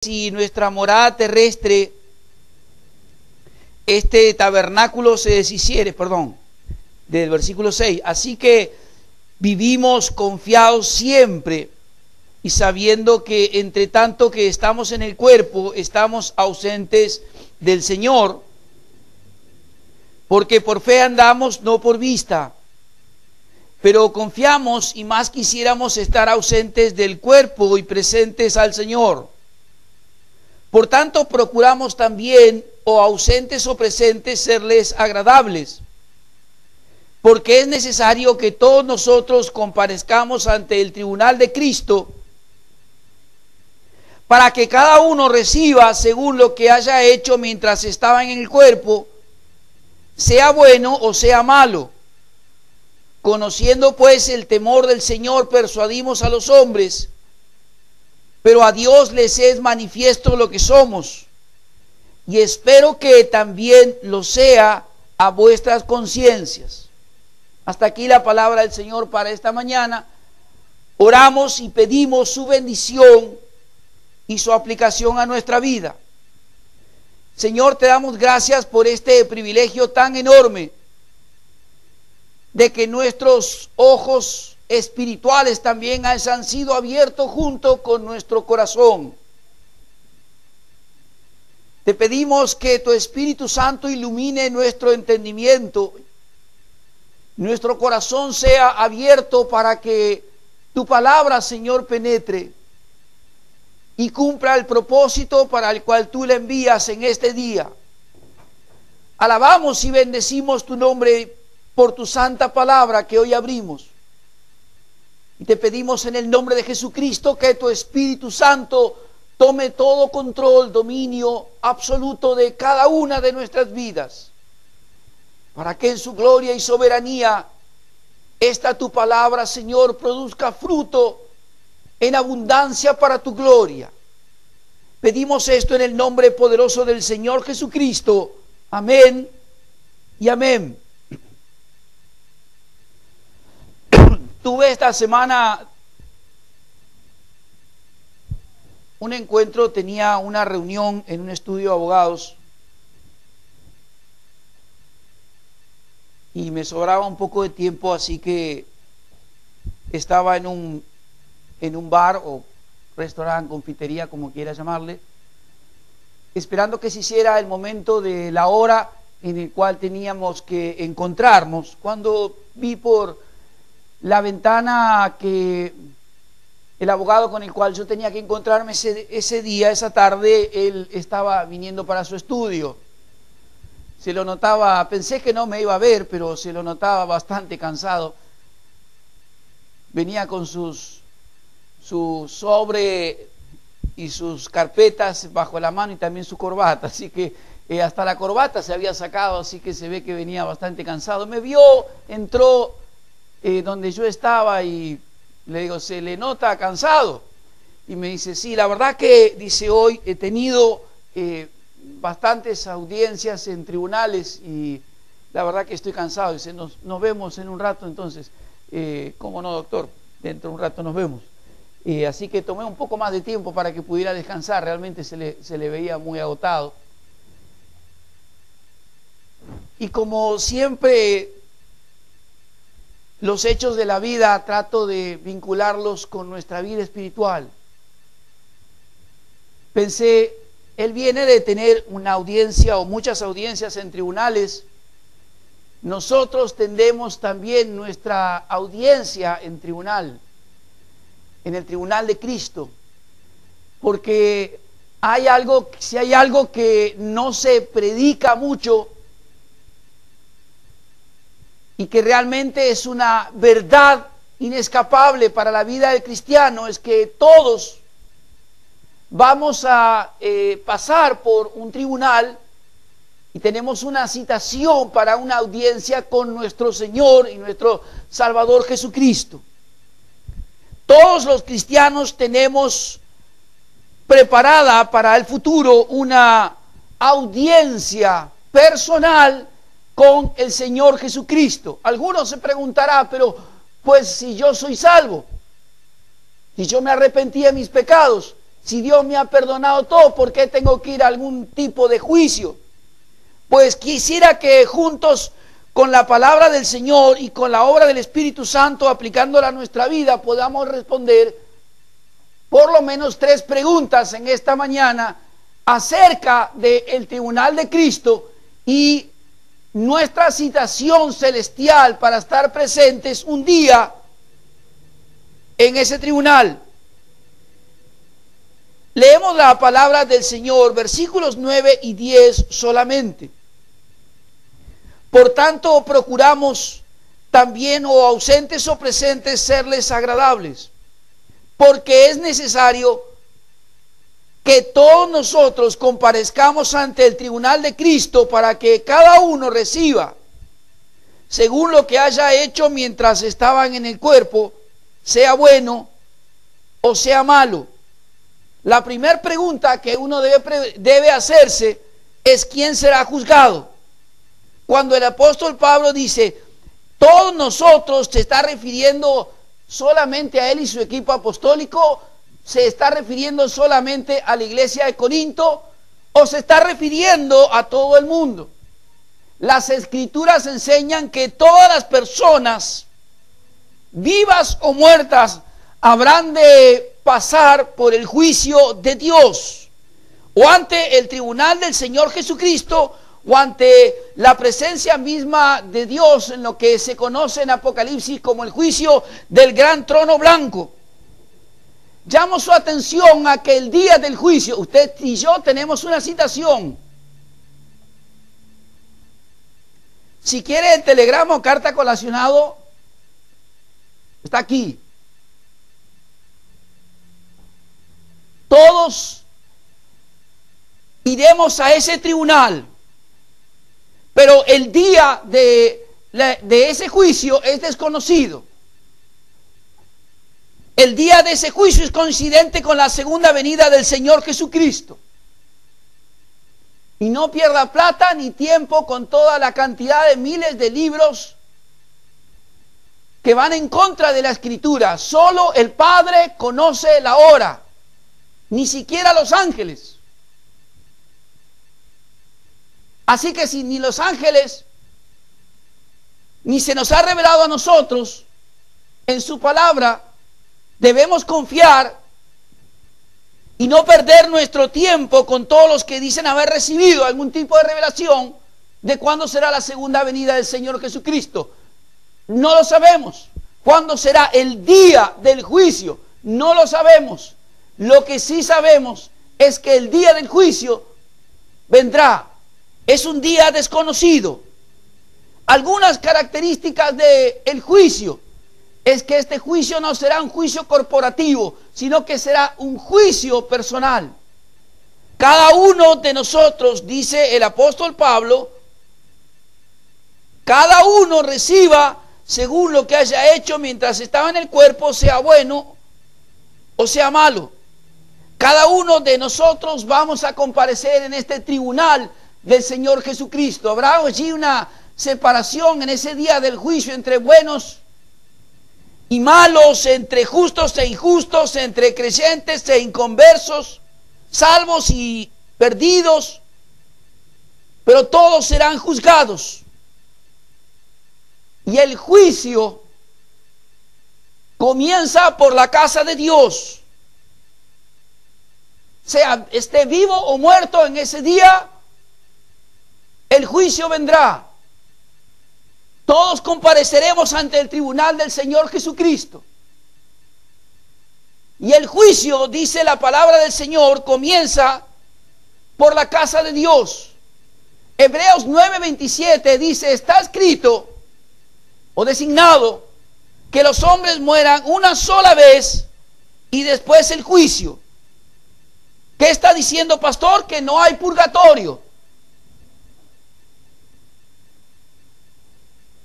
si nuestra morada terrestre, este tabernáculo se deshiciere, del versículo 6, así que vivimos confiados siempre y sabiendo que entre tanto que estamos en el cuerpo, estamos ausentes del Señor, porque por fe andamos, no por vista, pero confiamos y más quisiéramos estar ausentes del cuerpo y presentes al Señor. Por tanto, procuramos también, o ausentes o presentes, serles agradables, porque es necesario que todos nosotros comparezcamos ante el tribunal de Cristo, para que cada uno reciba según lo que haya hecho mientras estaba en el cuerpo, sea bueno o sea malo. Conociendo pues el temor del Señor, persuadimos a los hombres, pero a Dios les es manifiesto lo que somos, y espero que también lo sea a vuestras conciencias. Hasta aquí la palabra del Señor para esta mañana. Oramos y pedimos su bendición y su aplicación a nuestra vida. Señor, te damos gracias por este privilegio tan enorme de que nuestros ojos espirituales también han sido abiertos junto con nuestro corazón. Te pedimos que tu Espíritu Santo ilumine nuestro entendimiento, nuestro corazón sea abierto para que tu palabra, Señor, penetre y cumpla el propósito para el cual tú la envías en este día. Alabamos y bendecimos tu nombre por tu santa palabra que hoy abrimos. Y te pedimos en el nombre de Jesucristo que tu Espíritu Santo tome todo control, dominio absoluto de cada una de nuestras vidas, para que en su gloria y soberanía esta tu palabra, Señor, produzca fruto en abundancia para tu gloria. Pedimos esto en el nombre poderoso del Señor Jesucristo. Amén y amén. Tuve esta semana un encuentro, tenía una reunión en un estudio de abogados y me sobraba un poco de tiempo, así que estaba en un bar o restaurante, confitería, como quiera llamarle, esperando que se hiciera el momento de la hora en el cual teníamos que encontrarnos, cuando vi por la ventana que el abogado con el cual yo tenía que encontrarme ese día, esa tarde, él estaba viniendo para su estudio. Se lo notaba, pensé que no me iba a ver, pero se lo notaba bastante cansado. Venía con su sobre y sus carpetas bajo la mano y también su corbata, así que hasta la corbata se había sacado, así que se ve que venía bastante cansado. Me vio, entró donde yo estaba y le digo, ¿se le nota cansado? Y me dice, sí, la verdad que, dice, hoy he tenido bastantes audiencias en tribunales y la verdad que estoy cansado. Dice, nos vemos en un rato entonces. ¿Cómo no, doctor? Dentro de un rato nos vemos. Así que tomé un poco más de tiempo para que pudiera descansar, realmente se le veía muy agotado. Y como siempre, los hechos de la vida trato de vincularlos con nuestra vida espiritual. Pensé, él viene de tener una audiencia o muchas audiencias en tribunales. Nosotros tendremos también nuestra audiencia en tribunal, en el tribunal de Cristo, porque si hay algo que no se predica mucho y que realmente es una verdad inescapable para la vida del cristiano, es que todos vamos a pasar por un tribunal y tenemos una citación para una audiencia con nuestro Señor y nuestro Salvador Jesucristo. Todos los cristianos tenemos preparada para el futuro una audiencia personal con el Señor Jesucristo. Algunos se preguntarán, pero pues si yo soy salvo, si yo me arrepentí de mis pecados, Si Dios me ha perdonado todo, ¿por qué tengo que ir a algún tipo de juicio? Pues quisiera que juntos con la palabra del Señor y con la obra del Espíritu Santo, aplicándola a nuestra vida, podamos responder por lo menos 3 preguntas en esta mañana acerca del tribunal de Cristo y nuestra citación celestial para estar presentes un día en ese tribunal. Leemos la palabra del Señor, versículos 9 y 10 solamente. Por tanto, procuramos también, o ausentes o presentes, serles agradables, porque es necesario que todos nosotros comparezcamos ante el tribunal de Cristo para que cada uno reciba, según lo que haya hecho mientras estaban en el cuerpo, sea bueno o sea malo. La primera pregunta que uno debe hacerse es: ¿quién será juzgado? Cuando el apóstol Pablo dice todos nosotros, se está refiriendo solamente a él y su equipo apostólico, se está refiriendo solamente a la iglesia de Corinto, o se está refiriendo a todo el mundo. Las escrituras enseñan que todas las personas, vivas o muertas, habrán de pasar por el juicio de Dios, o ante el tribunal del Señor Jesucristo, o ante la presencia misma de Dios en lo que se conoce en Apocalipsis como el juicio del gran trono blanco. Llamo su atención a que el día del juicio, usted y yo tenemos una citación. Si quiere el telegrama o carta colacionado, está aquí. Todos iremos a ese tribunal, pero el día de ese juicio es desconocido. El día de ese juicio es coincidente con la segunda venida del Señor Jesucristo. Y no pierda plata ni tiempo con toda la cantidad de miles de libros que van en contra de la Escritura. Solo el Padre conoce la hora, ni siquiera los ángeles. Así que si ni los ángeles ni se nos ha revelado a nosotros en su palabra, debemos confiar y no perder nuestro tiempo con todos los que dicen haber recibido algún tipo de revelación de cuándo será la segunda venida del Señor Jesucristo. No lo sabemos. ¿Cuándo será el día del juicio? No lo sabemos. Lo que sí sabemos es que el día del juicio vendrá. Es un día desconocido. Algunas características del juicio es que este juicio no será un juicio corporativo, sino que será un juicio personal. Cada uno de nosotros, dice el apóstol Pablo, cada uno reciba según lo que haya hecho mientras estaba en el cuerpo, sea bueno o sea malo. Cada uno de nosotros vamos a comparecer en este tribunal del Señor Jesucristo. Habrá allí una separación en ese día del juicio entre buenos y malos, entre justos e injustos, entre creyentes e inconversos, salvos y perdidos, pero todos serán juzgados. Y el juicio comienza por la casa de Dios. Sea esté vivo o muerto en ese día, el juicio vendrá. Todos compareceremos ante el tribunal del Señor Jesucristo. Y el juicio, dice la palabra del Señor, comienza por la casa de Dios. Hebreos 9:27 dice: está escrito o designado que los hombres mueran una sola vez y después el juicio. ¿Qué está diciendo, pastor? Que no hay purgatorio.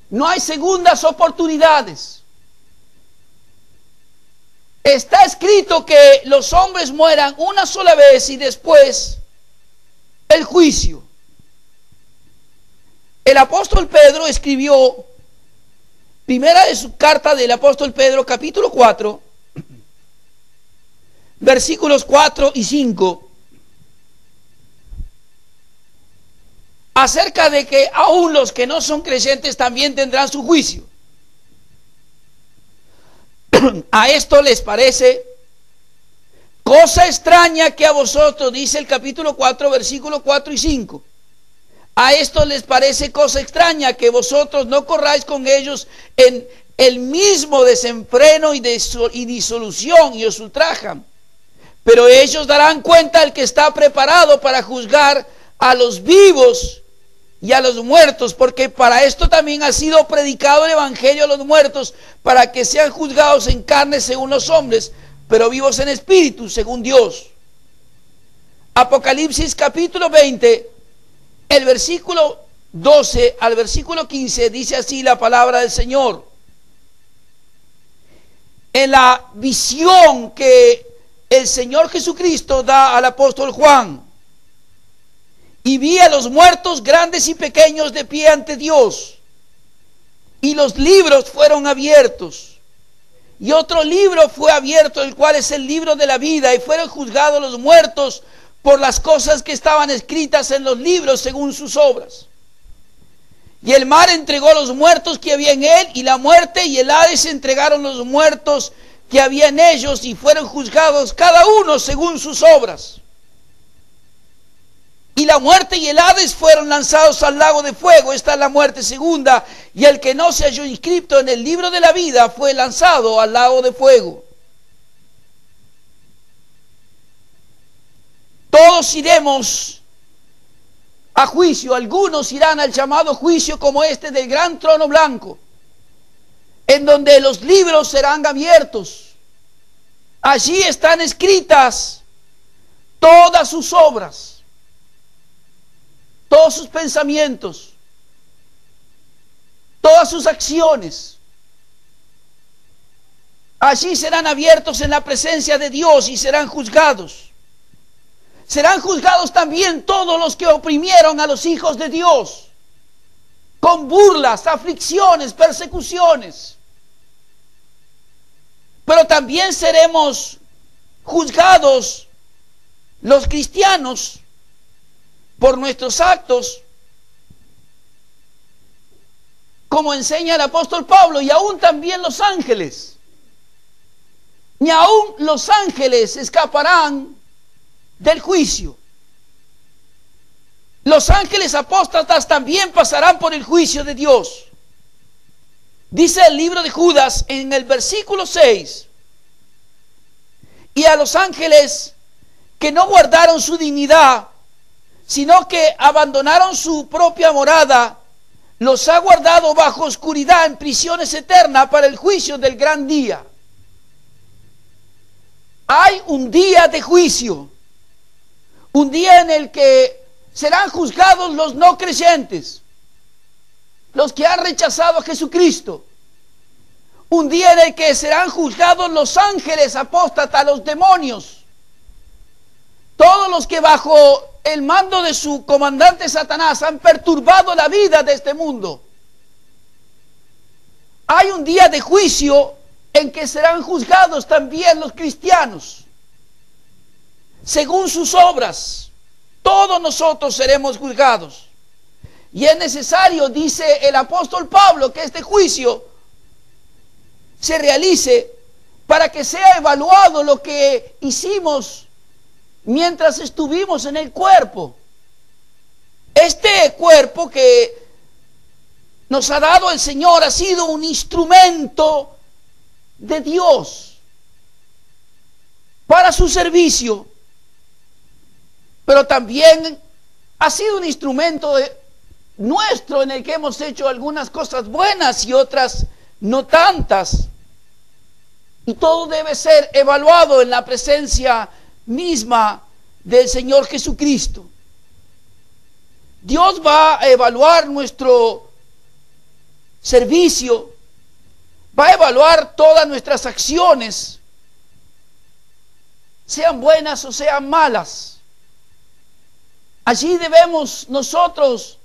No hay segundas oportunidades. Está escrito que los hombres mueran una sola vez y después el juicio. El apóstol Pedro escribió, primera de su carta del apóstol Pedro, capítulo 4, versículos 4 y 5, acerca de que aún los que no son creyentes también tendrán su juicio. A esto les parece cosa extraña que a vosotros, dice el capítulo 4, versículos 4 y 5. A esto les parece cosa extraña que vosotros no corráis con ellos en el mismo desenfreno y disolución, y os ultrajan. Pero ellos darán cuenta al que está preparado para juzgar a los vivos y a los muertos, porque para esto también ha sido predicado el evangelio a los muertos, para que sean juzgados en carne según los hombres, pero vivos en espíritu según Dios. Apocalipsis capítulo 20, el versículo 12 al versículo 15, dice así la palabra del Señor. En la visión que el Señor Jesucristo da al apóstol Juan, y vi a los muertos grandes y pequeños de pie ante Dios, y los libros fueron abiertos, y otro libro fue abierto, el cual es el libro de la vida, y fueron juzgados los muertos por las cosas que estaban escritas en los libros según sus obras. Y el mar entregó los muertos que había en él, y la muerte y el Hades entregaron los muertos que había en ellos, y fueron juzgados cada uno según sus obras. Y la muerte y el Hades fueron lanzados al lago de fuego. Esta es la muerte segunda, y el que no se halló inscrito en el libro de la vida fue lanzado al lago de fuego. Todos iremos a juicio. Algunos irán al llamado juicio como este del gran trono blanco, en donde los libros serán abiertos. Allí están escritas todas sus obras, todos sus pensamientos, todas sus acciones. Allí serán abiertos en la presencia de Dios y serán juzgados. Serán juzgados también todos los que oprimieron a los hijos de Dios, con burlas, aflicciones, persecuciones. Pero también seremos juzgados los cristianos por nuestros actos, como enseña el apóstol Pablo, y aún también los ángeles. Ni aún los ángeles escaparán del juicio. Los ángeles apóstatas también pasarán por el juicio de Dios. Dice el libro de Judas en el versículo 6: y a los ángeles que no guardaron su dignidad, sino que abandonaron su propia morada, los ha guardado bajo oscuridad en prisiones eternas para el juicio del gran día. Hay un día de juicio, un día en el que serán juzgados los no creyentes, los que han rechazado a Jesucristo. Un día en el que serán juzgados los ángeles apóstatas, los demonios, todos los que bajo el mando de su comandante Satanás han perturbado la vida de este mundo. Hay un día de juicio en que serán juzgados también los cristianos, según sus obras. Todos nosotros seremos juzgados. Y es necesario, dice el apóstol Pablo, que este juicio se realice para que sea evaluado lo que hicimos mientras estuvimos en el cuerpo. Este cuerpo que nos ha dado el Señor ha sido un instrumento de Dios para su servicio, pero también ha sido un instrumento nuestro en el que hemos hecho algunas cosas buenas y otras no tantas. Y todo debe ser evaluado en la presencia misma del Señor Jesucristo. Dios va a evaluar nuestro servicio, va a evaluar todas nuestras acciones, sean buenas o sean malas. Allí debemos nosotros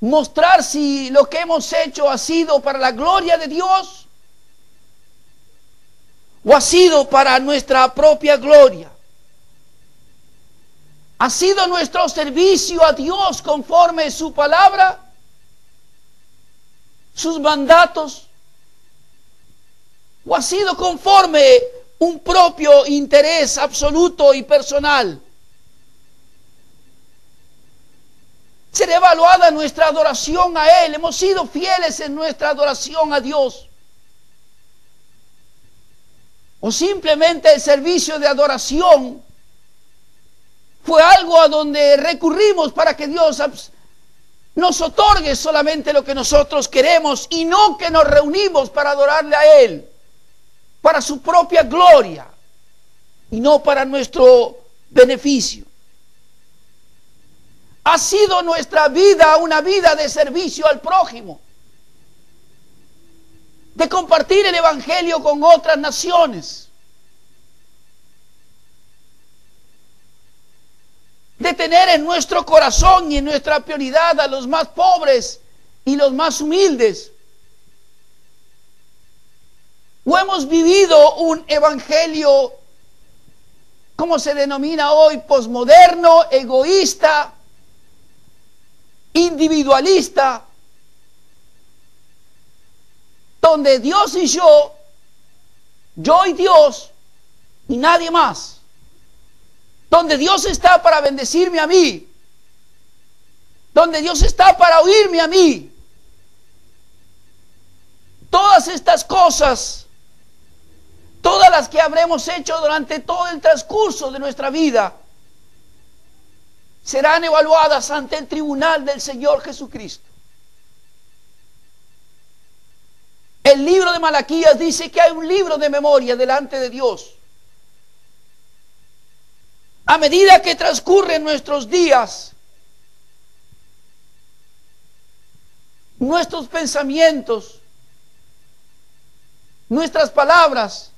mostrar si lo que hemos hecho ha sido para la gloria de Dios ¿O ha sido para nuestra propia gloria? ¿Ha sido nuestro servicio a Dios conforme a su palabra, sus mandatos? ¿O ha sido conforme un propio interés absoluto y personal? Será evaluada nuestra adoración a Él. ¿Hemos sido fieles en nuestra adoración a Dios? ¿O simplemente el servicio de adoración fue algo a donde recurrimos para que Dios nos otorgue solamente lo que nosotros queremos y no que nos reunimos para adorarle a Él, para su propia gloria y no para nuestro beneficio? ¿Ha sido nuestra vida una vida de servicio al prójimo? De compartir el Evangelio con otras naciones, de tener en nuestro corazón y en nuestra prioridad a los más pobres y los más humildes. ¿O hemos vivido un Evangelio, como se denomina hoy, posmoderno, egoísta, individualista, donde Dios y yo y Dios y nadie más, donde Dios está para bendecirme a mí, donde Dios está para oírme a mí? Todas estas cosas, todas las que habremos hecho durante todo el transcurso de nuestra vida, serán evaluadas ante el tribunal del Señor Jesucristo. El libro de Malaquías dice que hay un libro de memoria delante de Dios. A medida que transcurren nuestros días, nuestros pensamientos, nuestras palabras,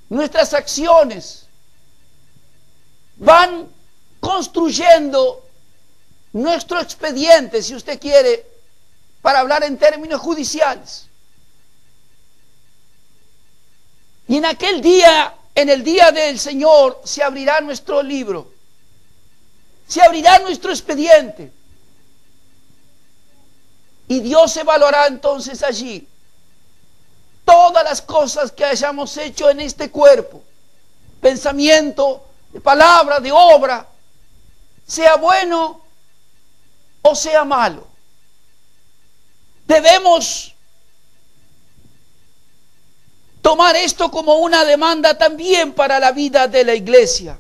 nuestras acciones van construyendo nuestro expediente, si usted quiere, para hablar en términos judiciales. Y en aquel día, en el día del Señor, se abrirá nuestro libro, se abrirá nuestro expediente, y Dios evaluará entonces allí todas las cosas que hayamos hecho en este cuerpo, pensamiento, de palabra, de obra, sea bueno o sea malo. Debemos tomar esto como una demanda también para la vida de la iglesia.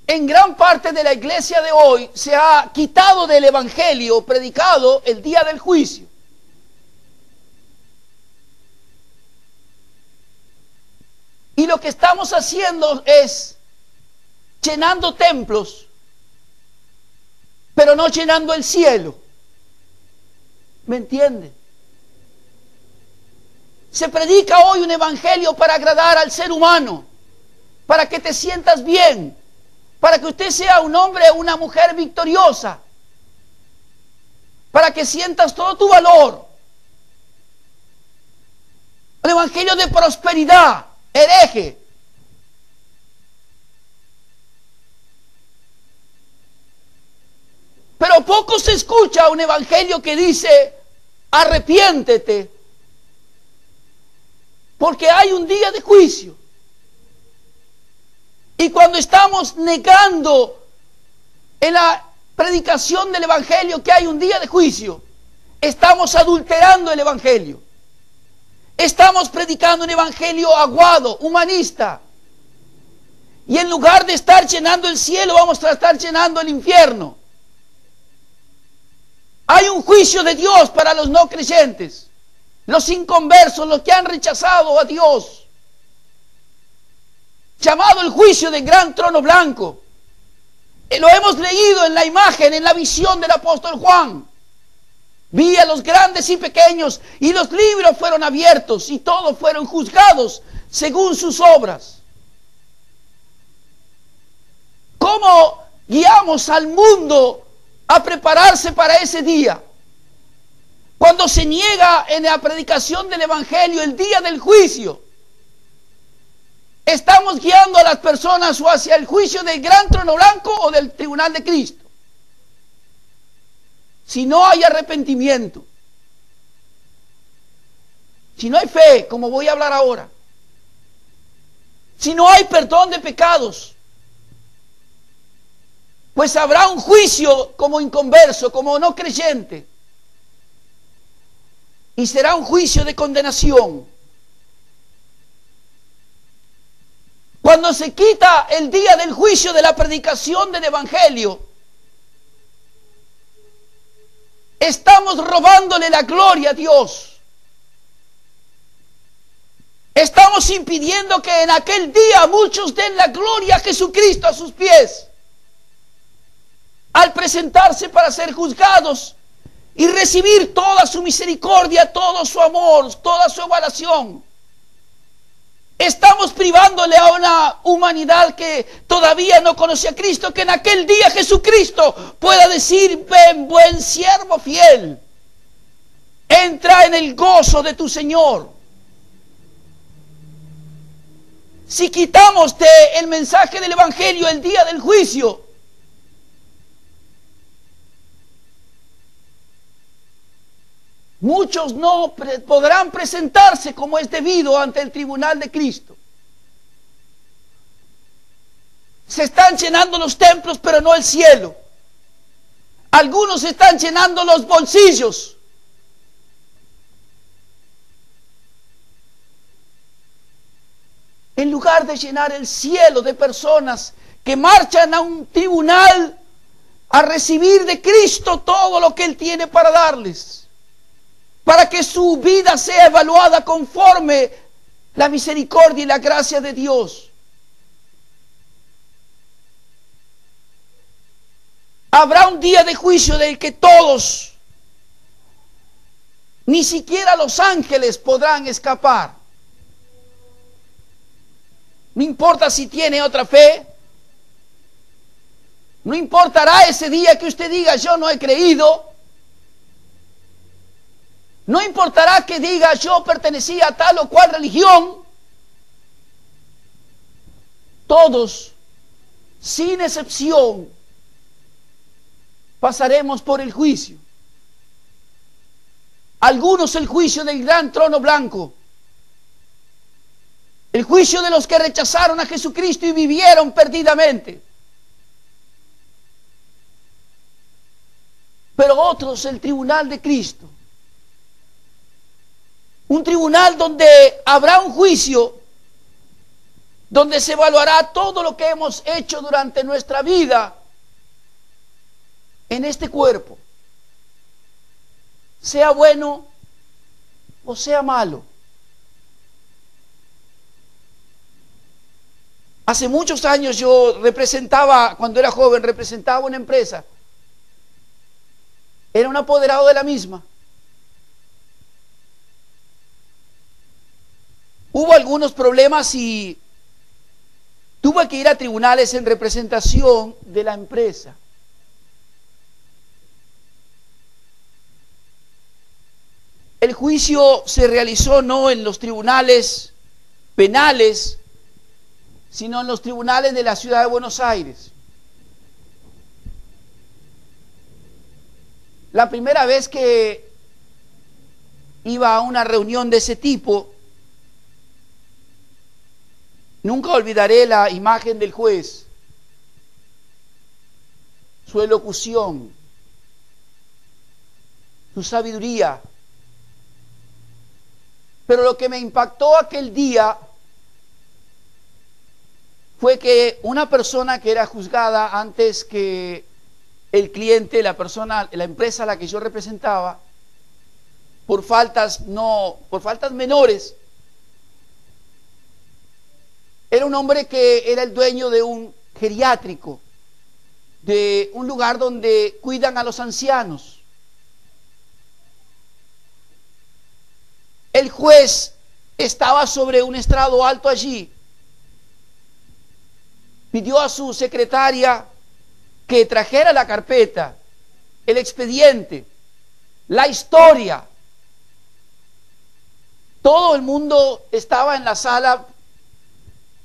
En gran parte de la iglesia de hoy se ha quitado del evangelio predicado el día del juicio. Y lo que estamos haciendo es llenando templos, pero no llenando el cielo. ¿Me entiende? Se predica hoy un evangelio para agradar al ser humano, para que te sientas bien, para que usted sea un hombre o una mujer victoriosa, para que sientas todo tu valor. Un evangelio de prosperidad, hereje. Pero poco se escucha un evangelio que dice: arrepiéntete, porque hay un día de juicio. Y cuando estamos negando en la predicación del evangelio que hay un día de juicio, estamos adulterando el evangelio. Estamos predicando un evangelio aguado, humanista. Y en lugar de estar llenando el cielo, vamos a estar llenando el infierno. Hay un juicio de Dios para los no creyentes, los inconversos, los que han rechazado a Dios, llamado el juicio del gran trono blanco. Lo hemos leído en la imagen, en la visión del apóstol Juan. Vi a los grandes y pequeños, y los libros fueron abiertos, y todos fueron juzgados según sus obras. ¿Cómo guiamos al mundo a prepararse para ese día? Cuando se niega en la predicación del Evangelio el día del juicio, estamos guiando a las personas o hacia el juicio del gran trono blanco o del tribunal de Cristo. Si no hay arrepentimiento, si no hay fe, como voy a hablar ahora, si no hay perdón de pecados, pues habrá un juicio como inconverso, como no creyente, y será un juicio de condenación. Cuando se quita el día del juicio de la predicación del Evangelio, estamos robándole la gloria a Dios. Estamos impidiendo que en aquel día muchos den la gloria a Jesucristo a sus pies, al presentarse para ser juzgados y recibir toda su misericordia, todo su amor, toda su evaluación. Estamos privándole a una humanidad que todavía no conoce a Cristo, que en aquel día Jesucristo pueda decir: ven, buen siervo fiel, entra en el gozo de tu Señor. Si quitamos el mensaje del Evangelio el día del juicio, muchos no podrán presentarse como es debido ante el tribunal de Cristo. Se están llenando los templos, pero no el cielo. Algunos están llenando los bolsillos. En lugar de llenar el cielo de personas que marchan a un tribunal a recibir de Cristo todo lo que Él tiene para darles, para que su vida sea evaluada conforme la misericordia y la gracia de Dios. Habrá un día de juicio del que todos, ni siquiera los ángeles, podrán escapar. No importa si tiene otra fe, no importará ese día que usted diga: yo no he creído. No importará que diga: yo pertenecía a tal o cual religión. Todos, sin excepción, pasaremos por el juicio. Algunos el juicio del gran trono blanco, el juicio de los que rechazaron a Jesucristo y vivieron perdidamente. Pero otros el tribunal de Cristo. Un tribunal donde habrá un juicio, donde se evaluará todo lo que hemos hecho durante nuestra vida en este cuerpo, sea bueno o sea malo. Hace muchos años yo cuando era joven, representaba una empresa. Era un apoderado de la misma. Hubo algunos problemas y tuve que ir a tribunales en representación de la empresa. El juicio se realizó no en los tribunales penales, sino en los tribunales de la ciudad de Buenos Aires. La primera vez que iba a una reunión de ese tipo, nunca olvidaré la imagen del juez, su elocución, su sabiduría. Pero lo que me impactó aquel día fue que una persona que era juzgada antes que el cliente, la empresa a la que yo representaba, por faltas menores, era un hombre que era el dueño de un geriátrico, de un lugar donde cuidan a los ancianos. El juez estaba sobre un estrado alto allí. Pidió a su secretaria que trajera la carpeta, el expediente. la historia. Todo el mundo estaba en la sala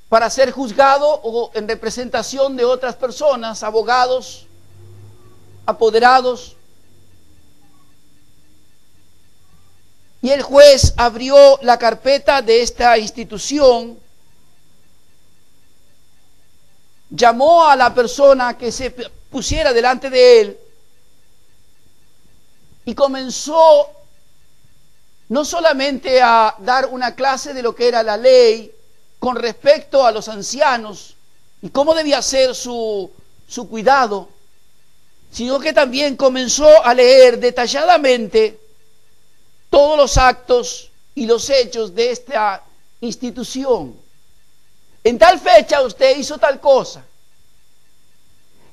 para ser juzgado o en representación de otras personas, abogados, apoderados. Y el juez abrió la carpeta de esta institución, llamó a la persona que se pusiera delante de él y comenzó no solamente a dar una clase de lo que era la ley con respecto a los ancianos y cómo debía ser su cuidado, sino que también comenzó a leer detalladamente todos los actos y los hechos de esta institución. En tal fecha usted hizo tal cosa.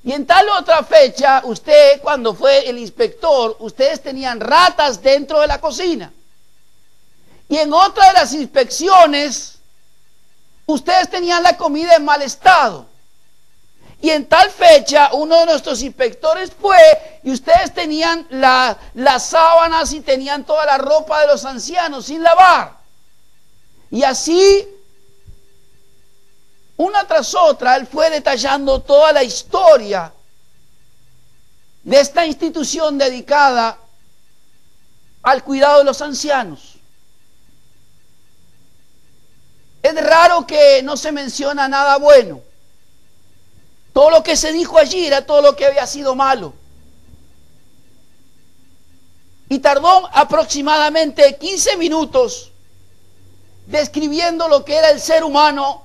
Y en tal otra fecha, usted, cuando fue el inspector, ustedes tenían ratas dentro de la cocina. Y en otra de las inspecciones, ustedes tenían la comida en mal estado. Y en tal fecha, uno de nuestros inspectores fue y ustedes tenían las sábanas y tenían toda la ropa de los ancianos sin lavar. Y así, una tras otra, él fue detallando toda la historia de esta institución dedicada al cuidado de los ancianos. Es raro que no se menciona nada bueno. Todo lo que se dijo allí era todo lo que había sido malo. Y tardó aproximadamente 15 minutos describiendo lo que era el ser humano,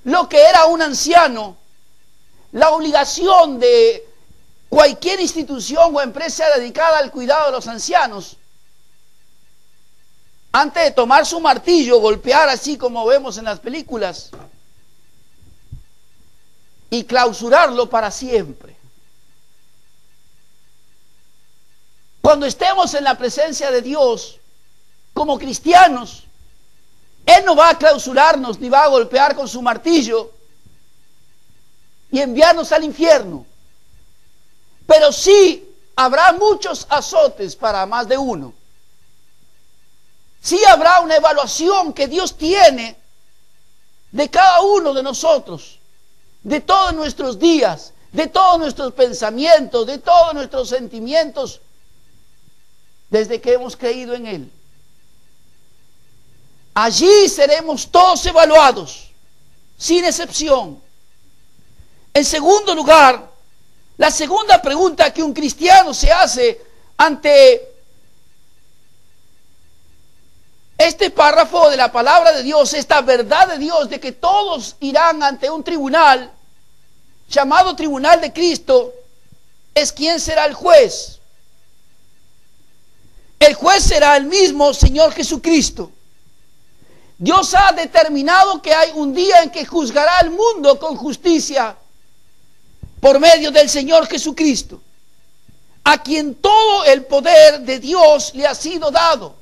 lo que era un anciano, la obligación de cualquier institución o empresa dedicada al cuidado de los ancianos. Antes de tomar su martillo, golpear así como vemos en las películas y clausurarlo para siempre. Cuando estemos en la presencia de Dios como cristianos, Él no va a clausurarnos ni va a golpear con su martillo y enviarnos al infierno. Pero sí habrá muchos azotes para más de uno. Sí habrá una evaluación que Dios tiene de cada uno de nosotros, de todos nuestros días, de todos nuestros pensamientos, de todos nuestros sentimientos, desde que hemos creído en Él. Allí seremos todos evaluados, sin excepción. En segundo lugar, la segunda pregunta que un cristiano se hace ante este párrafo de la palabra de Dios, esta verdad de Dios de que todos irán ante un tribunal, llamado tribunal de Cristo, es quién será el juez. El juez será el mismo Señor Jesucristo. Dios ha determinado que hay un día en que juzgará al mundo con justicia por medio del Señor Jesucristo, a quien todo el poder de Dios le ha sido dado.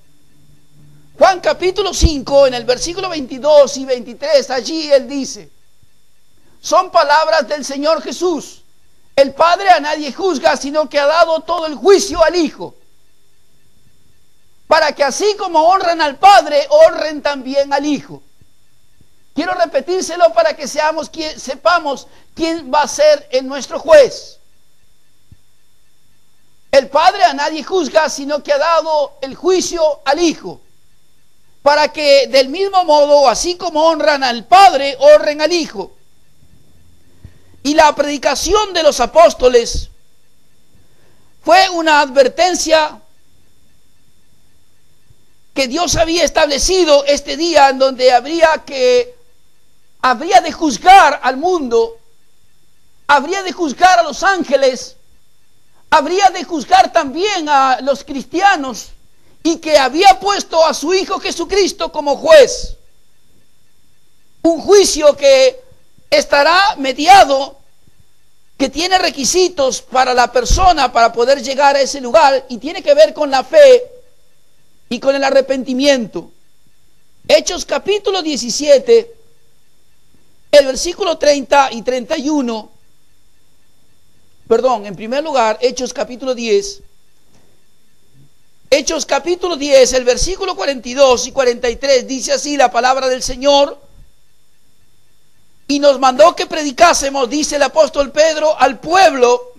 Juan capítulo 5, en el versículo 22 y 23, allí Él dice, son palabras del Señor Jesús, el Padre a nadie juzga, sino que ha dado todo el juicio al Hijo, para que así como honran al Padre, honren también al Hijo. Quiero repetírselo para que sepamos quién va a ser nuestro juez. El Padre a nadie juzga, sino que ha dado el juicio al Hijo, para que del mismo modo, así como honran al Padre, honren al Hijo. Y la predicación de los apóstoles fue una advertencia que Dios había establecido este día en donde habría de juzgar al mundo, habría de juzgar a los ángeles, habría de juzgar también a los cristianos, y que había puesto a su Hijo Jesucristo como juez. Un juicio que estará mediado, que tiene requisitos para la persona para poder llegar a ese lugar, y tiene que ver con la fe y con el arrepentimiento. Hechos capítulo 17, el versículo 30 y 31, perdón, en primer lugar, Hechos capítulo 10, Hechos capítulo 10, el versículo 42 y 43, dice así la palabra del Señor: y nos mandó que predicásemos, dice el apóstol Pedro, al pueblo,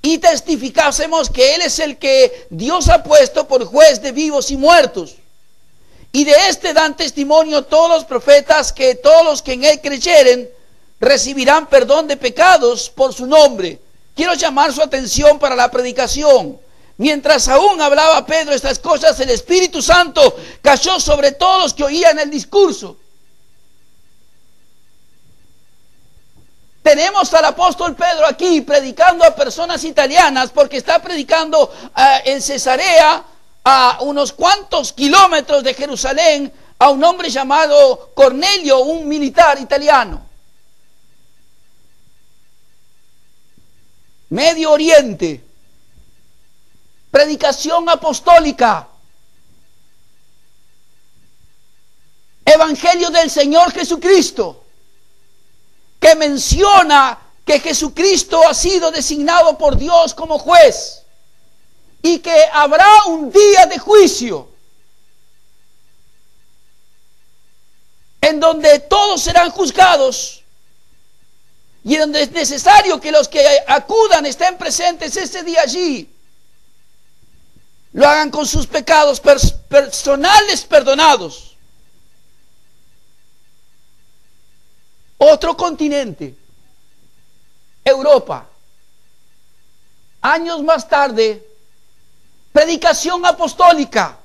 y testificásemos que Él es el que Dios ha puesto por juez de vivos y muertos. Y de este dan testimonio todos los profetas, que todos los que en Él creyeren recibirán perdón de pecados por su nombre. Quiero llamar su atención para la predicación. Mientras aún hablaba Pedro estas cosas, el Espíritu Santo cayó sobre todos los que oían el discurso. Tenemos al apóstol Pedro aquí predicando a personas italianas, porque está predicando en Cesarea, a unos cuantos kilómetros de Jerusalén, a un hombre llamado Cornelio, un militar italiano. Medio Oriente, predicación apostólica, evangelio del Señor Jesucristo, que menciona que Jesucristo ha sido designado por Dios como juez y que habrá un día de juicio en donde todos serán juzgados y en donde es necesario que los que acudan, estén presentes ese día allí, lo hagan con sus pecados personales perdonados. Otro continente, Europa. Años más tarde, predicación apostólica.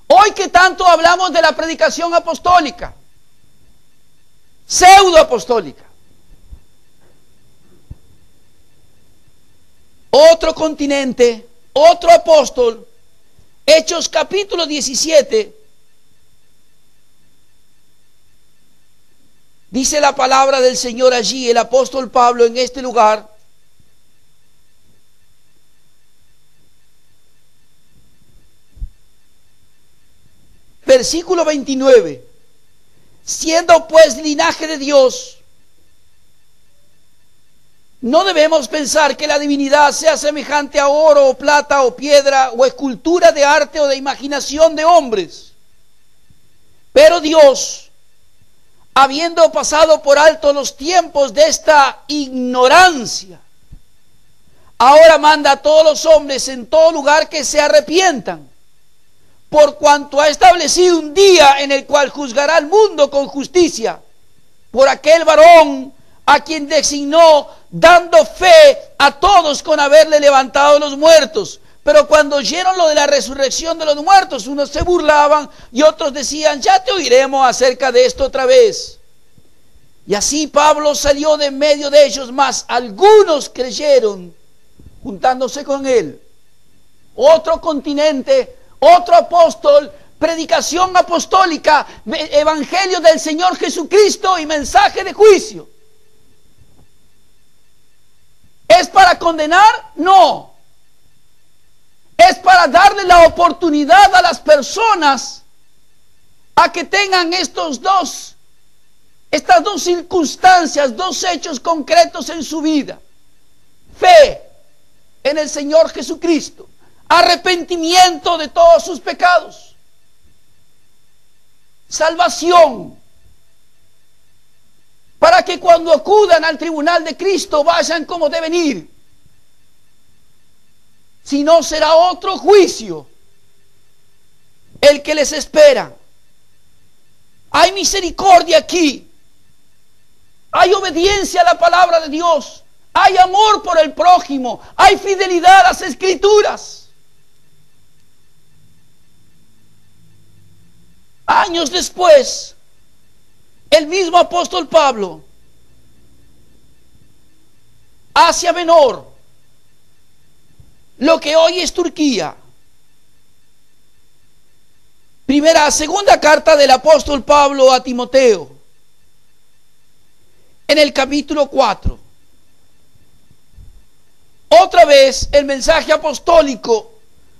Hoy que tanto hablamos de la predicación apostólica, pseudo apostólica. Otro continente, otro apóstol. Hechos capítulo 17. Dice la palabra del Señor allí, el apóstol Pablo en este lugar: versículo 29, siendo pues linaje de Dios, no debemos pensar que la divinidad sea semejante a oro o plata o piedra o escultura de arte o de imaginación de hombres, pero Dios, habiendo pasado por alto los tiempos de esta ignorancia, ahora manda a todos los hombres en todo lugar que se arrepientan, por cuanto ha establecido un día en el cual juzgará al mundo con justicia, por aquel varón a quien designó, dando fe a todos con haberle levantado los muertos. Pero cuando oyeron lo de la resurrección de los muertos, unos se burlaban y otros decían: ya te oiremos acerca de esto otra vez. Y así Pablo salió de en medio de ellos, mas algunos creyeron juntándose con él. Otro continente, otro apóstol, predicación apostólica, evangelio del Señor Jesucristo y mensaje de juicio. ¿Es para condenar? No. Es para darle la oportunidad a las personas a que tengan estas dos circunstancias, dos hechos concretos en su vida: fe en el Señor Jesucristo, arrepentimiento de todos sus pecados, salvación, para que cuando acudan al tribunal de Cristo vayan como deben ir. Si no, será otro juicio el que les espera. Hay misericordia aquí, hay obediencia a la palabra de Dios, hay amor por el prójimo, hay fidelidad a las Escrituras. Años después, el mismo apóstol Pablo, Asia Menor, lo que hoy es Turquía. Segunda carta del apóstol Pablo a Timoteo, en el capítulo 4. Otra vez el mensaje apostólico,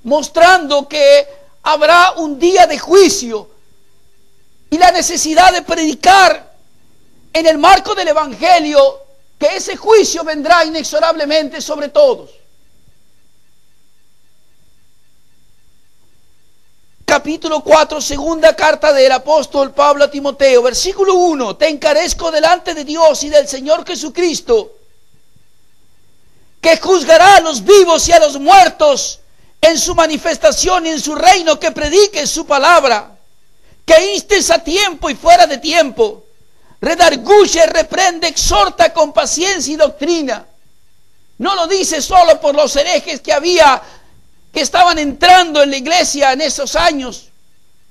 mostrando que habrá un día de juicio y la necesidad de predicar en el marco del evangelio, que ese juicio vendrá inexorablemente sobre todos. capítulo 4, segunda carta del apóstol Pablo a Timoteo, versículo 1, te encarezco delante de Dios y del Señor Jesucristo, que juzgará a los vivos y a los muertos en su manifestación y en su reino, que prediques su palabra, que instes a tiempo y fuera de tiempo, redarguye, reprende, exhorta con paciencia y doctrina. No lo dice solo por los herejes que estaban entrando en la iglesia en esos años,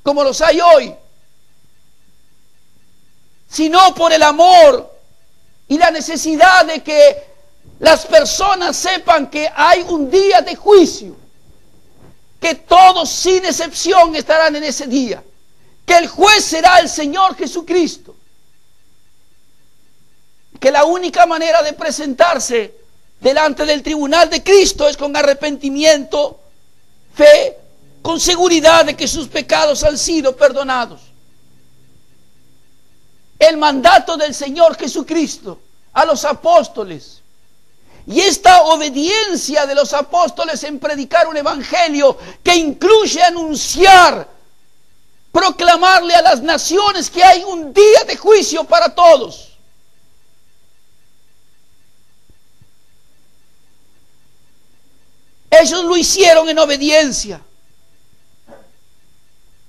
como los hay hoy, sino por el amor y la necesidad de que las personas sepan que hay un día de juicio, que todos sin excepción estarán en ese día, que el juez será el Señor Jesucristo, que la única manera de presentarse delante del tribunal de Cristo es con arrepentimiento, fe, con seguridad de que sus pecados han sido perdonados. El mandato del Señor Jesucristo a los apóstoles y esta obediencia de los apóstoles en predicar un evangelio que incluye anunciar, proclamarle a las naciones que hay un día de juicio para todos. Ellos lo hicieron en obediencia.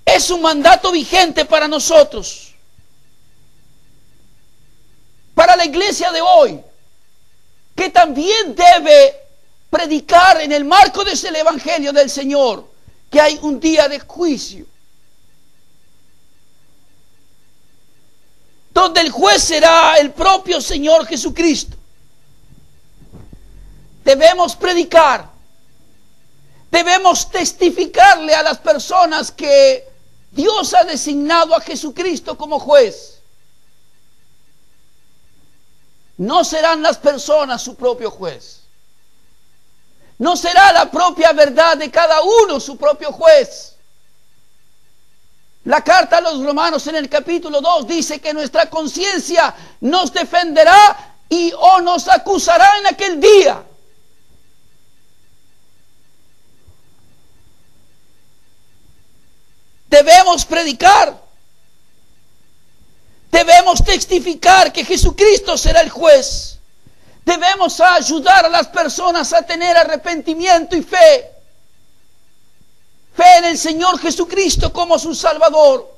Es un mandato vigente para nosotros, para la iglesia de hoy, que también debe predicar en el marco de ese evangelio del Señor, que hay un día de juicio, donde el juez será el propio Señor Jesucristo. Debemos predicar, debemos testificarle a las personas que Dios ha designado a Jesucristo como juez. No serán las personas su propio juez. No será la propia verdad de cada uno su propio juez. La carta a los Romanos en el capítulo 2 dice que nuestra conciencia nos defenderá y o nos acusará en aquel día. Debemos predicar, debemos testificar que Jesucristo será el juez. Debemos ayudar a las personas a tener arrepentimiento y fe. Fe en el Señor Jesucristo como su Salvador.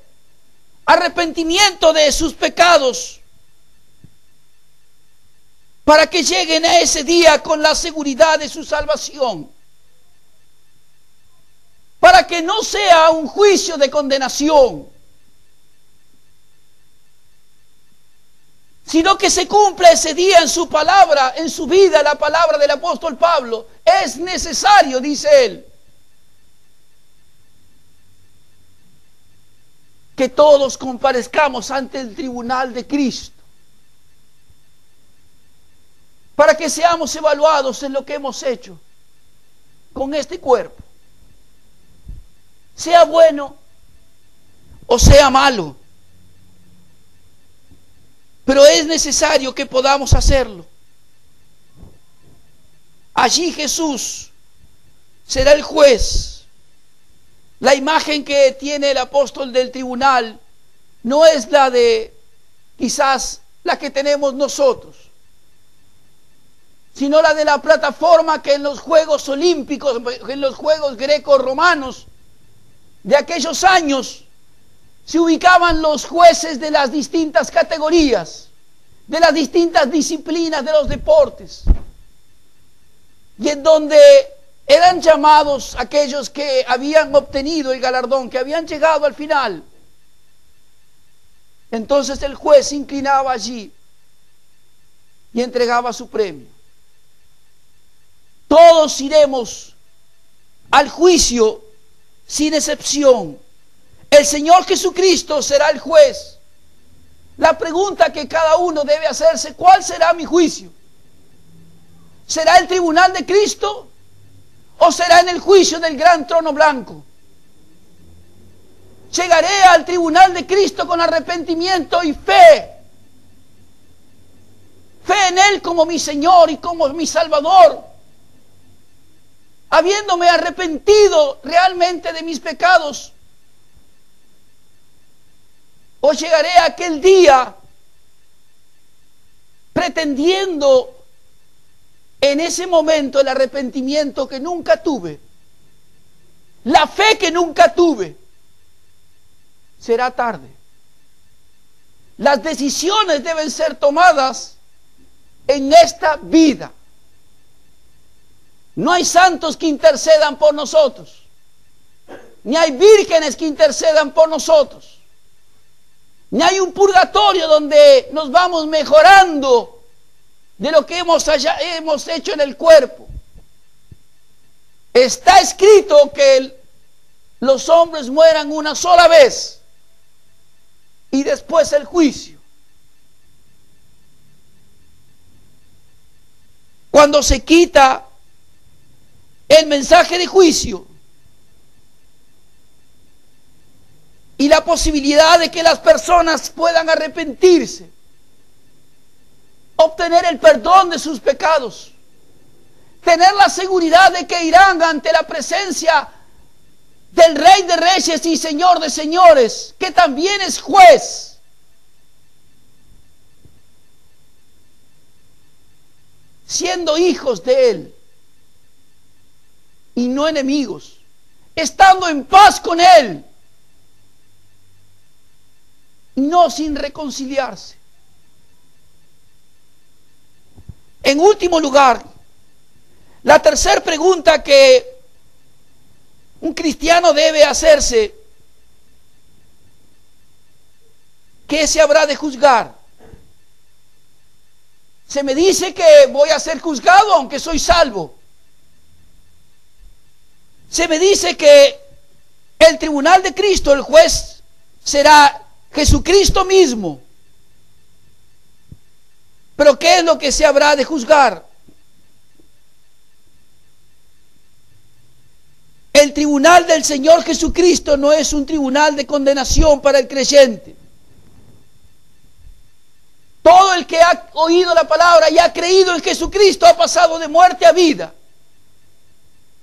Arrepentimiento de sus pecados. Para que lleguen a ese día con la seguridad de su salvación. Para que no sea un juicio de condenación, sino que se cumpla ese día en su palabra, en su vida, la palabra del apóstol Pablo. Es necesario, dice él, que todos comparezcamos ante el tribunal de Cristo, para que seamos evaluados en lo que hemos hecho con este cuerpo, sea bueno o sea malo. Pero es necesario que podamos hacerlo. Allí Jesús será el juez. La imagen que tiene el apóstol del tribunal no es la de quizás la que tenemos nosotros, sino la de la plataforma que en los Juegos Olímpicos, en los Juegos Greco-Romanos de aquellos años, se ubicaban los jueces de las distintas categorías, de las distintas disciplinas de los deportes, y en donde eran llamados aquellos que habían obtenido el galardón, que habían llegado al final. Entonces el juez se inclinaba allí y entregaba su premio. Todos iremos al juicio sin excepción. El Señor Jesucristo será el juez. La pregunta que cada uno debe hacerse: ¿cuál será mi juicio? ¿Será el tribunal de Cristo o será en el juicio del gran trono blanco? Llegaré al tribunal de Cristo con arrepentimiento y fe. Fe en Él como mi Señor y como mi Salvador. Habiéndome arrepentido realmente de mis pecados, o llegaré a aquel día pretendiendo en ese momento el arrepentimiento que nunca tuve, la fe que nunca tuve. Será tarde. Las decisiones deben ser tomadas en esta vida. No hay santos que intercedan por nosotros, ni hay vírgenes que intercedan por nosotros, ni hay un purgatorio donde nos vamos mejorando de lo que hemos hecho en el cuerpo. Está escrito que los hombres mueran una sola vez y después el juicio. Cuando se quita el mensaje de juicio y la posibilidad de que las personas puedan arrepentirse, obtener el perdón de sus pecados, tener la seguridad de que irán ante la presencia del Rey de Reyes y Señor de Señores, que también es juez. Siendo hijos de Él y no enemigos, estando en paz con Él y no sin reconciliarse. En último lugar, la tercera pregunta que un cristiano debe hacerse: ¿qué se habrá de juzgar? Se me dice que voy a ser juzgado aunque soy salvo. Se me dice que el tribunal de Cristo, el juez, será Jesucristo mismo. Pero ¿qué es lo que se habrá de juzgar? El tribunal del Señor Jesucristo no es un tribunal de condenación para el creyente. Todo el que ha oído la palabra y ha creído en Jesucristo ha pasado de muerte a vida.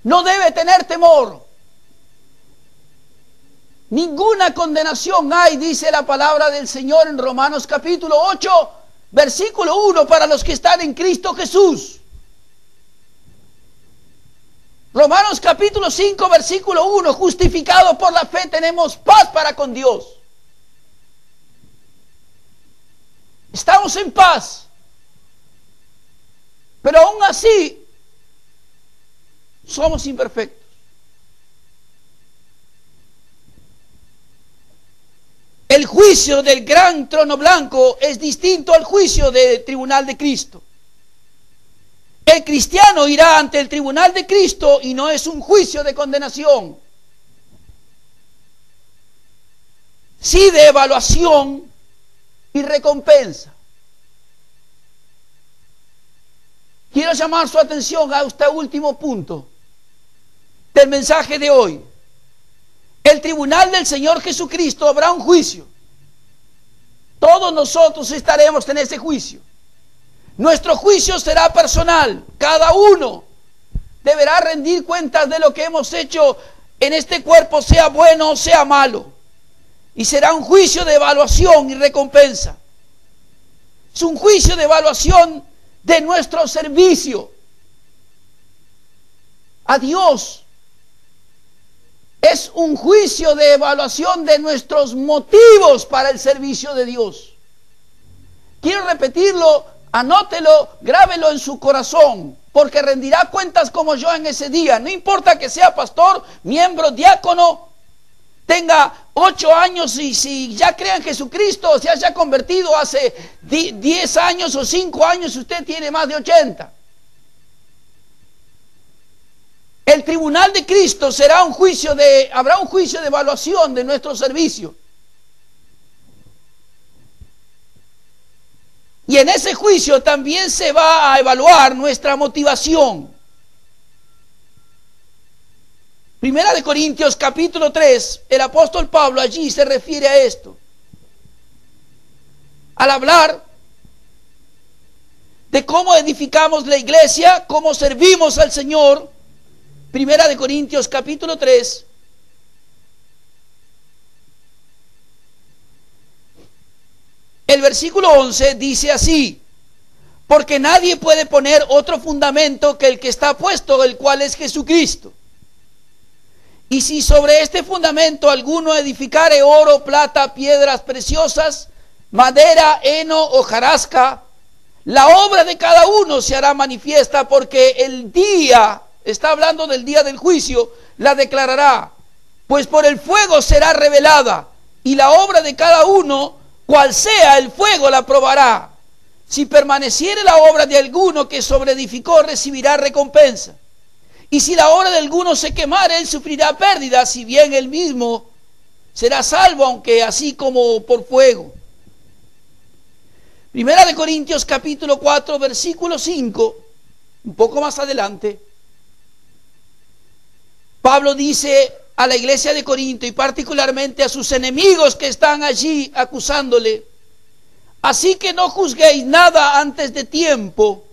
No debe tener temor. Ninguna condenación hay, dice la palabra del Señor en Romanos capítulo 8, versículo 1, para los que están en Cristo Jesús. Romanos capítulo 5, versículo 1, justificados por la fe tenemos paz para con Dios. Estamos en paz, pero aún así somos imperfectos. El juicio del gran trono blanco es distinto al juicio del tribunal de Cristo. El cristiano irá ante el tribunal de Cristo y no es un juicio de condenación, sí de evaluación y recompensa. Quiero llamar su atención a este último punto del mensaje de hoy. El tribunal del Señor Jesucristo habrá un juicio. Todos nosotros estaremos en ese juicio. Nuestro juicio será personal. Cada uno deberá rendir cuentas de lo que hemos hecho en este cuerpo, sea bueno o sea malo. Y será un juicio de evaluación y recompensa. Es un juicio de evaluación de nuestro servicio a Dios. Es un juicio de evaluación de nuestros motivos para el servicio de Dios. Quiero repetirlo, anótelo, grábelo en su corazón, porque rendirá cuentas como yo en ese día. No importa que sea pastor, miembro, diácono, tenga 8 años y si ya crea en Jesucristo, se haya convertido hace 10 años o 5 años, usted tiene más de 80. El tribunal de Cristo habrá un juicio de evaluación de nuestro servicio. Y en ese juicio también se va a evaluar nuestra motivación. Primera de Corintios capítulo 3, el apóstol Pablo allí se refiere a esto. Al hablar de cómo edificamos la iglesia, cómo servimos al Señor, Primera de Corintios capítulo 3, El versículo 11 dice así: porque nadie puede poner otro fundamento que el que está puesto, el cual es Jesucristo. Y si sobre este fundamento alguno edificare oro, plata, piedras preciosas, madera, heno, hojarasca, la obra de cada uno se hará manifiesta, porque el día, está hablando del día del juicio, la declarará, pues por el fuego será revelada, y la obra de cada uno, cual sea el fuego, la probará. Si permaneciere la obra de alguno que sobreedificó, recibirá recompensa. Y si la obra de alguno se quemare, él sufrirá pérdida, si bien él mismo será salvo, aunque así como por fuego. Primera de Corintios capítulo 4, versículo 5, un poco más adelante, Pablo dice a la iglesia de Corinto, y particularmente a sus enemigos que están allí acusándole: así que no juzguéis nada antes de tiempo,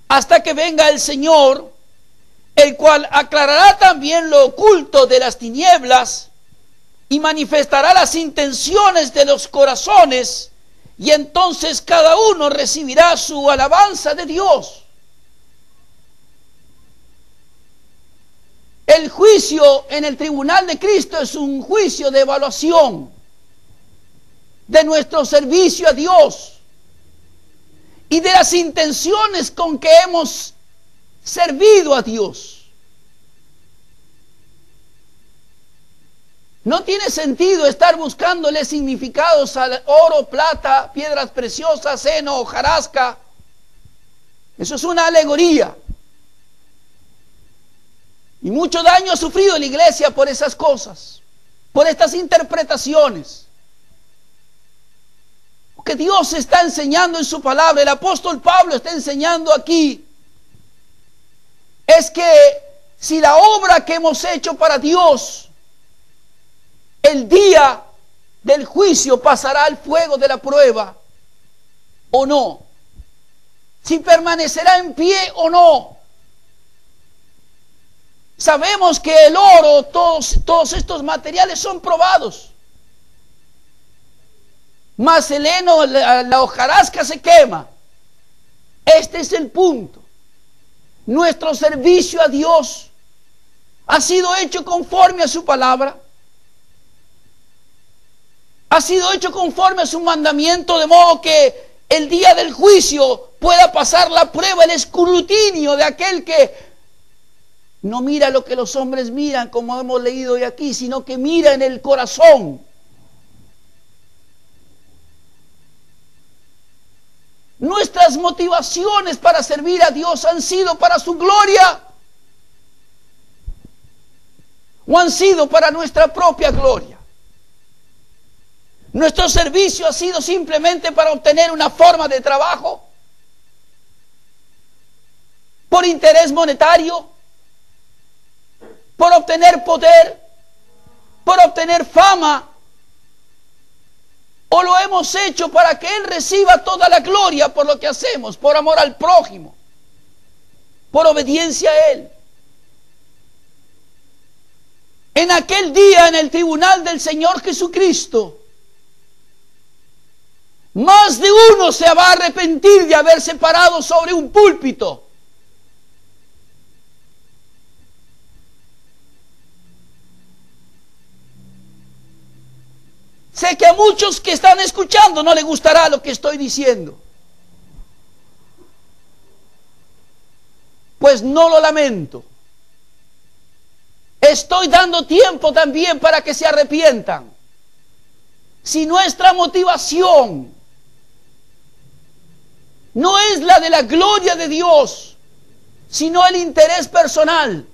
hasta que venga el Señor, el cual aclarará también lo oculto de las tinieblas y manifestará las intenciones de los corazones, y entonces cada uno recibirá su alabanza de Dios. El juicio en el tribunal de Cristo es un juicio de evaluación de nuestro servicio a Dios y de las intenciones con que hemos servido a Dios. No tiene sentido estar buscándole significados al oro, plata, piedras preciosas, heno, hojarasca. Eso es una alegoría. Y mucho daño ha sufrido la iglesia por esas cosas, por estas interpretaciones. Porque Dios está enseñando en su palabra, el apóstol Pablo está enseñando aquí, es que si la obra que hemos hecho para Dios, el día del juicio pasará al fuego de la prueba o no, si permanecerá en pie o no. Sabemos que el oro, todos estos materiales son probados, mas el heno, la hojarasca se quema. Este es el punto. Nuestro servicio a Dios ha sido hecho conforme a su palabra, ha sido hecho conforme a su mandamiento, de modo que el día del juicio pueda pasar la prueba, el escrutinio de aquel que no mira lo que los hombres miran, como hemos leído hoy aquí, sino que mira en el corazón. Nuestras motivaciones para servir a Dios han sido para su gloria o han sido para nuestra propia gloria. Nuestro servicio ha sido simplemente para obtener una forma de trabajo, por interés monetario, por obtener poder, por obtener fama, o lo hemos hecho para que Él reciba toda la gloria por lo que hacemos, por amor al prójimo, por obediencia a Él. En aquel día, en el tribunal del Señor Jesucristo, más de uno se va a arrepentir de haberse parado sobre un púlpito. Sé que a muchos que están escuchando no les gustará lo que estoy diciendo. Pues no lo lamento. Estoy dando tiempo también para que se arrepientan. Si nuestra motivación no es la de la gloria de Dios, sino el interés personal,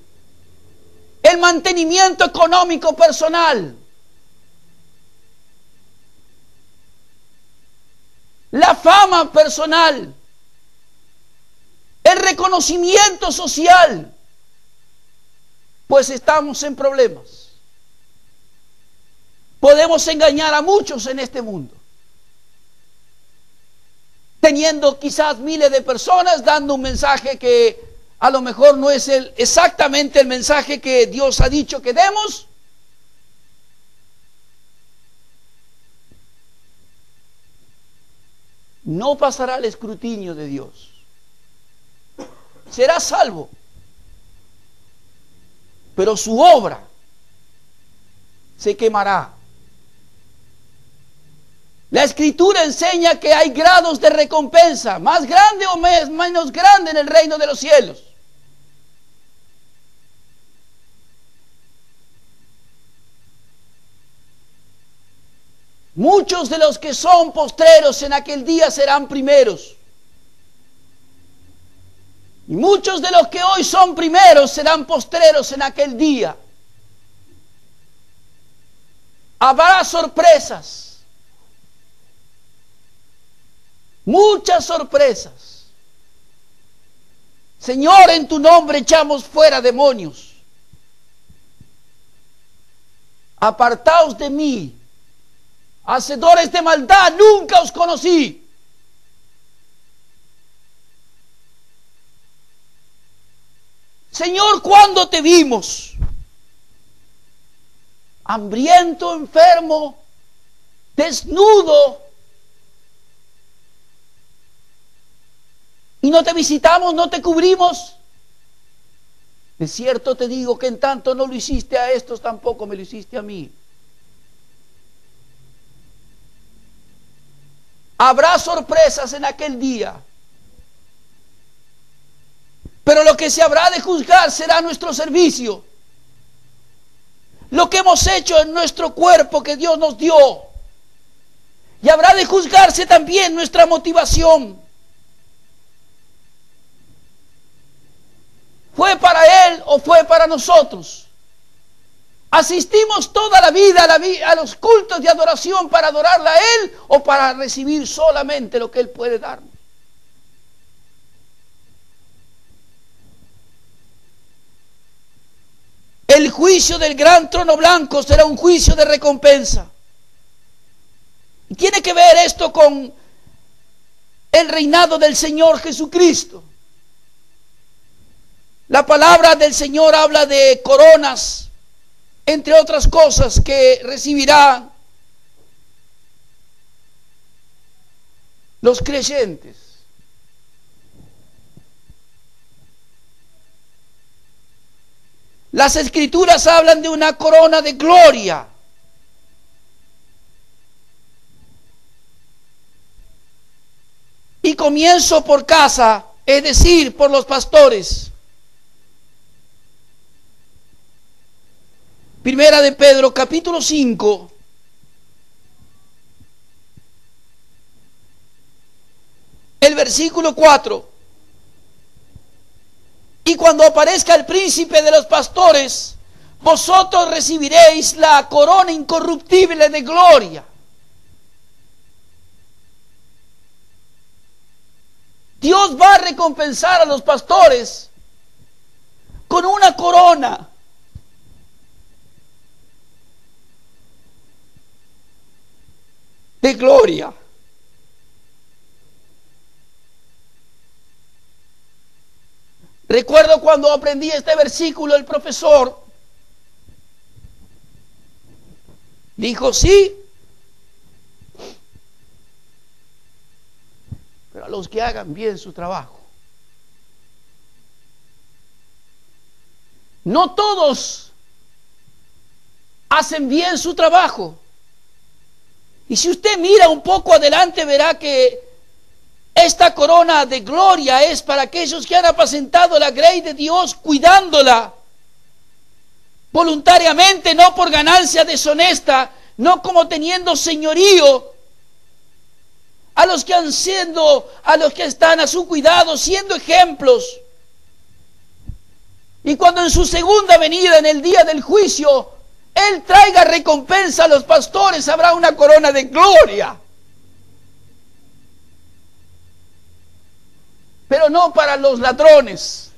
el mantenimiento económico personal, la fama personal, el reconocimiento social, pues estamos en problemas. Podemos engañar a muchos en este mundo, teniendo quizás miles de personas dando un mensaje que a lo mejor no es exactamente el mensaje que Dios ha dicho que demos. no pasará el escrutinio de Dios. Será salvo, pero su obra se quemará. La Escritura enseña que hay grados de recompensa, más grande o menos grande en el reino de los cielos. Muchos de los que son postreros en aquel día serán primeros. Y muchos de los que hoy son primeros serán postreros en aquel día. Habrá sorpresas. Muchas sorpresas. Señor, en tu nombre echamos fuera demonios. Apartaos de mí, hacedores de maldad, nunca os conocí. Señor, ¿cuándo te vimos? Hambriento, enfermo, desnudo. Y no te visitamos, no te cubrimos. De cierto te digo que en tanto no lo hiciste a estos, tampoco me lo hiciste a mí. Habrá sorpresas en aquel día. Pero lo que se habrá de juzgar será nuestro servicio. Lo que hemos hecho en nuestro cuerpo que Dios nos dio. Y habrá de juzgarse también nuestra motivación. ¿Fue para Él o fue para nosotros? ¿Asistimos toda la vida a los cultos de adoración para adorarle a Él o para recibir solamente lo que Él puede darnos? El juicio del gran trono blanco será un juicio de recompensa. Y tiene que ver esto con el reinado del Señor Jesucristo. La palabra del Señor habla de coronas, entre otras cosas que recibirán los creyentes. Las Escrituras hablan de una corona de gloria. Y comienzo por casa, es decir, por los pastores. Primera de Pedro, capítulo 5. El versículo 4. Y cuando aparezca el príncipe de los pastores, vosotros recibiréis la corona incorruptible de gloria. Dios va a recompensar a los pastores con una corona. De gloria. Recuerdo cuando aprendí este versículo, el profesor dijo, sí, pero a los que hagan bien su trabajo. No todos hacen bien su trabajo. Y si usted mira un poco adelante, verá que esta corona de gloria es para aquellos que han apacentado la grey de Dios, cuidándola voluntariamente, no por ganancia deshonesta, no como teniendo señorío, a los que están a su cuidado, siendo ejemplos. Y cuando en su segunda venida, en el día del juicio, Él traiga recompensa a los pastores, habrá una corona de gloria. Pero no para los ladrones,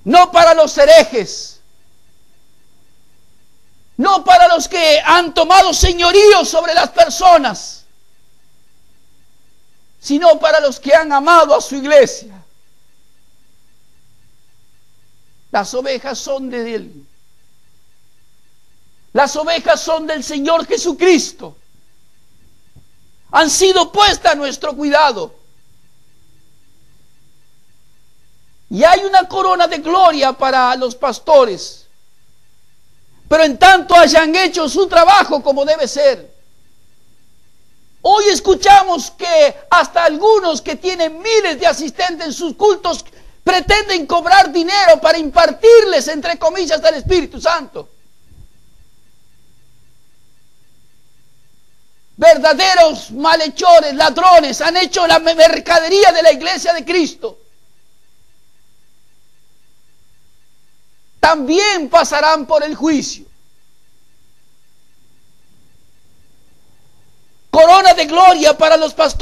no para los herejes, no para los que han tomado señorío sobre las personas, sino para los que han amado a su iglesia. Las ovejas son de Él. Las ovejas son del Señor Jesucristo. han sido puestas a nuestro cuidado. Y hay una corona de gloria para los pastores, pero en tanto hayan hecho su trabajo como debe ser. Hoy escuchamos que hasta algunos que tienen miles de asistentes en sus cultos pretenden cobrar dinero para impartirles, entre comillas, al Espíritu Santo. Verdaderos malhechores, ladrones, han hecho la mercadería de la iglesia de Cristo. También pasarán por el juicio. Corona de gloria para los pastores.